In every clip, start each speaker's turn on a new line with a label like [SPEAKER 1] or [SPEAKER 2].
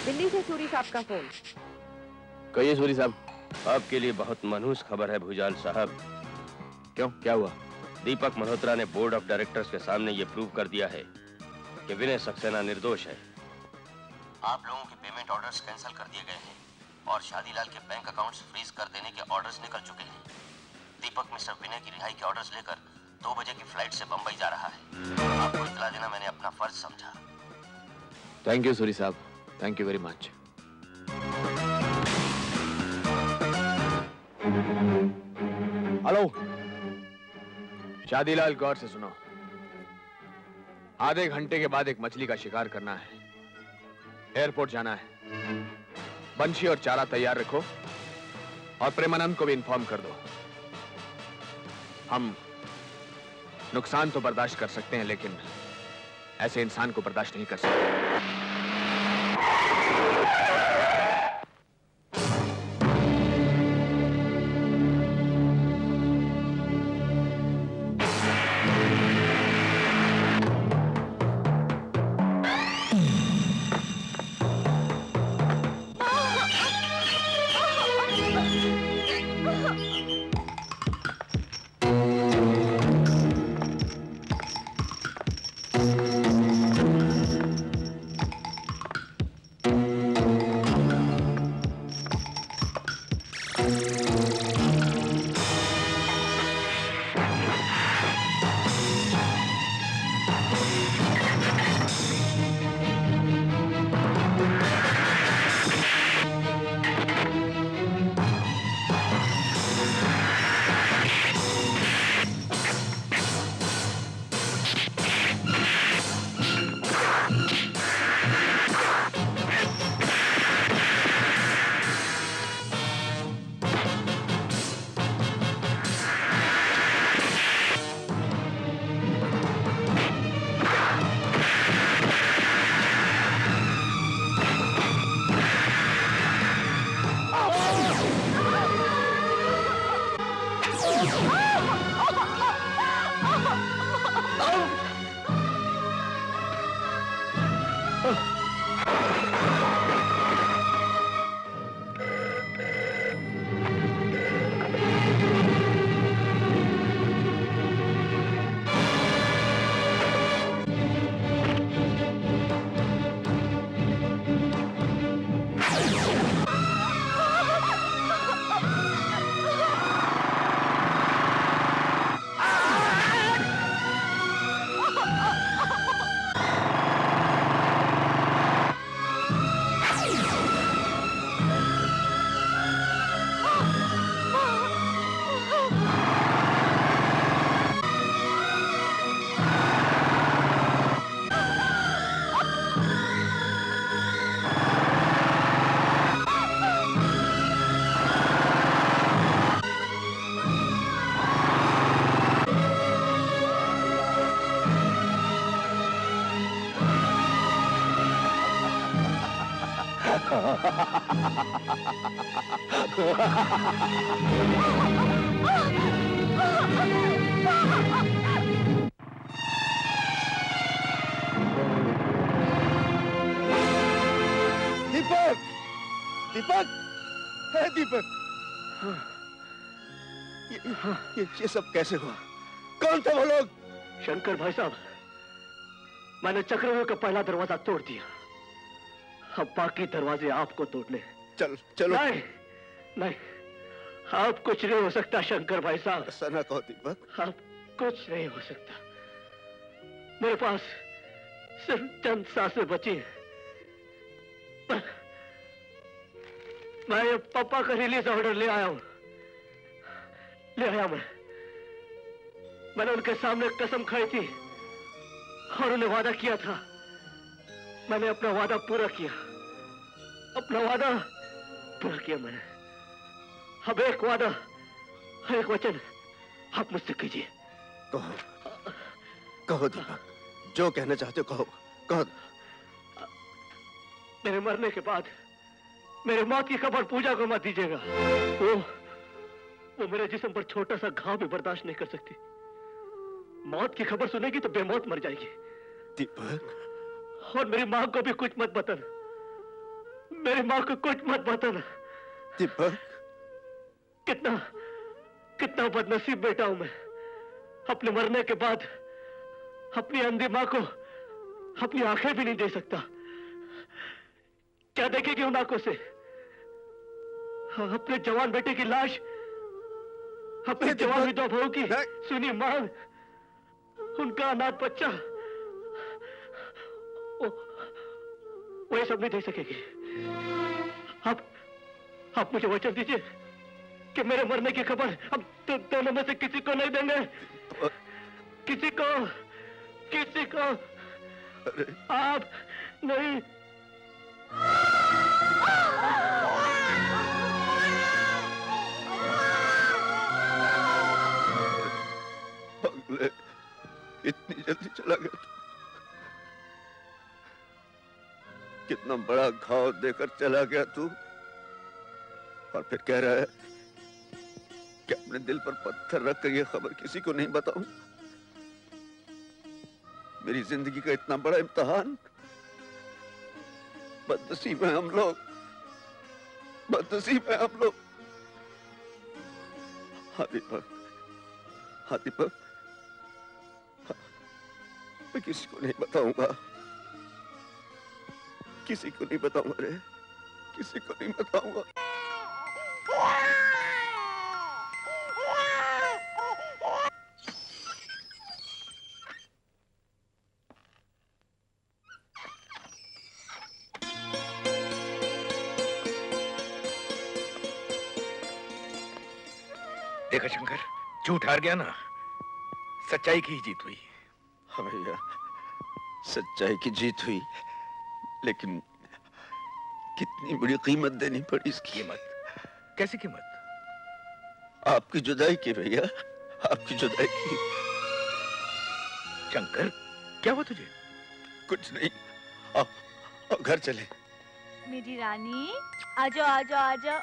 [SPEAKER 1] दिल्ली से सूरी साहब का फोन।
[SPEAKER 2] कहिए सूरी साहब।
[SPEAKER 3] आपके लिए बहुत मनहूस खबर है भुजाल साहब।
[SPEAKER 2] क्यों, क्या हुआ?
[SPEAKER 3] दीपक मल्होत्रा ने बोर्ड ऑफ डायरेक्टर्स के सामने ये प्रूव कर दिया है कि विनय सक्सेना निर्दोष है। आप लोगों के पेमेंट ऑर्डर्स कैंसिल कर दिए गए हैं और शादीलाल के बैंक अकाउंट्स फ्रीज कर देने के ऑर्डर्स निकल चुके हैं। दीपक मिस्टर विनय की रिहाई के ऑर्डर्स लेकर 2 बजे की फ्लाइट से बंबई जा रहा है। आपको इत्तला देना मैंने अपना फर्ज समझा।
[SPEAKER 2] थैंक यू सूरी साहब, thank you very much. Hello Shadilal, गौर से सुनो। आधे घंटे के बाद एक मछली का शिकार करना है, एयरपोर्ट जाना है। बंशी और चारा तैयार रखो और प्रेमानंद को भी इन्फॉर्म कर दो। हम नुकसान तो बर्दाश्त कर सकते हैं, लेकिन ऐसे इंसान को बर्दाश्त नहीं कर सकते।
[SPEAKER 4] दीपक, दीपक, है दीपक। ये सब कैसे हुआ? कौन थे वो लोग?
[SPEAKER 5] शंकर भाई साहब, मैंने चक्रव्यूह का पहला दरवाजा तोड़ दिया, अब बाकी दरवाजे आपको तोड़ने।
[SPEAKER 4] चल चलो।
[SPEAKER 5] नहीं नहीं, आप कुछ नहीं हो सकता शंकर भाई साहब।
[SPEAKER 4] ऐसा ना कहो दीपक।
[SPEAKER 5] आप कुछ नहीं हो सकता। मेरे पास सिर्फ चंद सांसें बची हैं। मैं ये पापा का रिलीज ऑर्डर ले आया हूं, ले आया। मैंने उनके सामने कसम खाई थी और उन्हें वादा किया था। मैंने अपना वादा पूरा किया, अपना वादा पूरा किया मैंने। अब एक वादा, एक वचन आप मुझसे कीजिए।
[SPEAKER 4] कहो, कहो दीपक, जो कहना चाहते हो कहो, कहो।
[SPEAKER 5] मेरे मरने के बाद मेरे मौत की खबर पूजा को मत दीजिएगा। वो मेरे जिस्म पर छोटा सा घाव भी बर्दाश्त नहीं कर सकती। मौत की खबर सुनेगी तो बेमौत मर जाएगी।
[SPEAKER 4] दीपक,
[SPEAKER 5] और मेरी मां को भी कुछ मत बताना। मेरी माँ को कुछ मत बताना।
[SPEAKER 4] दीपक,
[SPEAKER 5] कितना कितना बदनसीब बेटा हूं मैं। अपने मरने के बाद अपनी अंधी माँ को अपनी आंखें भी नहीं दे सकता। क्या देखेगी उन आंखों से? अपने जवान बेटे की लाश, अपने जवान विधवा बहू की सुनी मांग, उनका अनाथ बच्चा, वो ये सब नहीं दे सकेगी। आप मुझे वचन दीजिए कि मेरे मरने की खबर हम दोनों में से किसी को नहीं देंगे। किसी को आप नहीं।
[SPEAKER 4] पगले, इतनी जल्दी चला गया तू। कितना बड़ा घाव देकर चला गया तू, और फिर कह रहा है कि अपने दिल पर पत्थर रखकर यह खबर किसी को नहीं बताऊं। मेरी जिंदगी का इतना बड़ा इम्तिहान। बदनसीब हैं हम लोग, बदनसीब हैं हम लोग। हाँ दीपक, हाँ दीपक, हाँ, मैं किसी को नहीं बताऊंगा, किसी को नहीं बताऊंगा रे, किसी को नहीं बताऊंगा।
[SPEAKER 1] देखा शंकर, झूठ हार गया ना, सच्चाई की ही जीत हुई।
[SPEAKER 4] हाँ भैया, सच्चाई की जीत हुई, लेकिन कितनी बड़ी कीमत देनी पड़ी इसकी।
[SPEAKER 1] कीमत? कैसी कीमत?
[SPEAKER 4] आपकी जुदाई की भैया, आपकी जुदाई की।
[SPEAKER 1] शंकर, क्या हुआ तुझे?
[SPEAKER 4] कुछ नहीं, आओ घर चले।
[SPEAKER 6] मेरी रानी, आजो आजो आजो।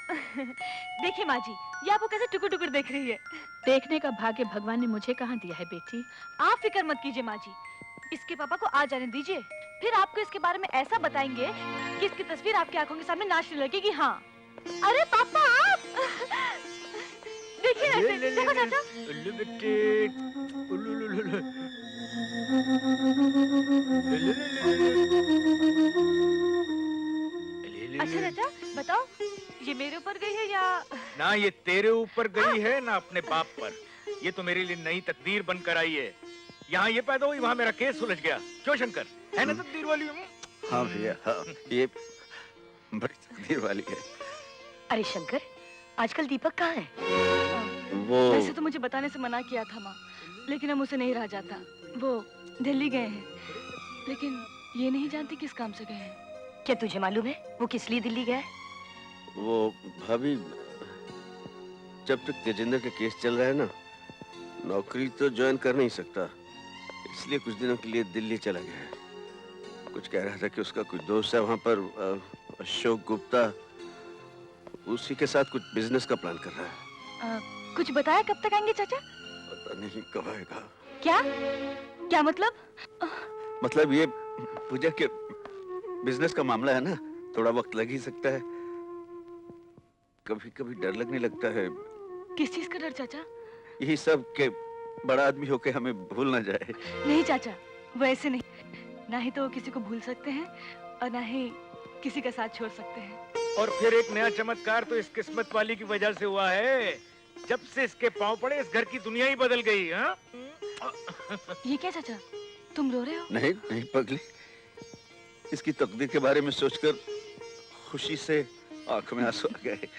[SPEAKER 6] देखिए माँ जी, ये आपको कैसे टुकुर टुकुर देख रही है।
[SPEAKER 7] देखने का भाग्य भगवान ने मुझे कहाँ दिया है बेटी।
[SPEAKER 6] आप फिक्र मत कीजिए माँ जी, इसके पापा को आ जाने दीजिए, फिर आपको इसके बारे में ऐसा बताएंगे कि इसकी तस्वीर आपकी आंखों के सामने नाचने लगेगी। हाँ। अरे पापा आप देखिए ऐसे, देखो चाचा। अच्छा चाचा बताओ, ये मेरे ऊपर गई है या?
[SPEAKER 1] ना ये तेरे ऊपर गई है ना अपने बाप पर, ये तो मेरे लिए नई तकदीर बनकर आई है। यहाँ ये पैदा हुई, वहाँ मेरा केस सुलझ गया। क्यों शंकर, है ना तकदीर वाली?
[SPEAKER 4] हाँ भैया, हाँ, ये बड़ी तकदीर वाली है।
[SPEAKER 6] अरे शंकर, आजकल दीपक कहाँ है?
[SPEAKER 4] वो
[SPEAKER 6] वैसे तो मुझे बताने से मना किया था माँ, लेकिन अब मुझसे नहीं रहा जाता। वो दिल्ली गए हैं, लेकिन ये नहीं जानती किस काम से गए हैं। क्या तुझे मालूम है वो किस लिए दिल्ली गया है?
[SPEAKER 4] वो भाभी, जब तक तेजिंदर का केस चल रहा है ना, नौकरी तो ज्वाइन कर नहीं सकता, इसलिए कुछ दिनों के लिए दिल्ली चला गया है। कुछ कह रहा था कि उसका कुछ दोस्त है वहां पर, अशोक गुप्ता, उसी के साथ कुछ बिजनेस का प्लान कर रहा है।
[SPEAKER 6] कुछ बताया कब तक आएंगे चाचा?
[SPEAKER 4] पता नहीं कब आएगा।
[SPEAKER 6] क्या क्या मतलब?
[SPEAKER 4] मतलब ये पूजा के बिजनेस का मामला है ना, थोड़ा वक्त लग ही सकता है। कभी कभी डर लगने लगता है।
[SPEAKER 6] किस चीज का डर चाचा?
[SPEAKER 4] यही सब के बड़ा आदमी होके हमें भूल ना जाए।
[SPEAKER 6] नहीं चाचा, वैसे नहीं, ना ही तो किसी को भूल सकते हैं और ना ही किसी का साथ छोड़ सकते हैं।
[SPEAKER 1] और फिर एक नया चमत्कार तो इस किस्मत वाली की वजह से हुआ है। जब से इसके पांव पड़े, इस घर की दुनिया ही बदल गई। हाँ?
[SPEAKER 6] ये क्या चाचा, तुम रो रहे हो?
[SPEAKER 4] नहीं नहीं पगली, इसकी तकदीर के बारे में सोचकर खुशी से आंखों में आंसू आ गए।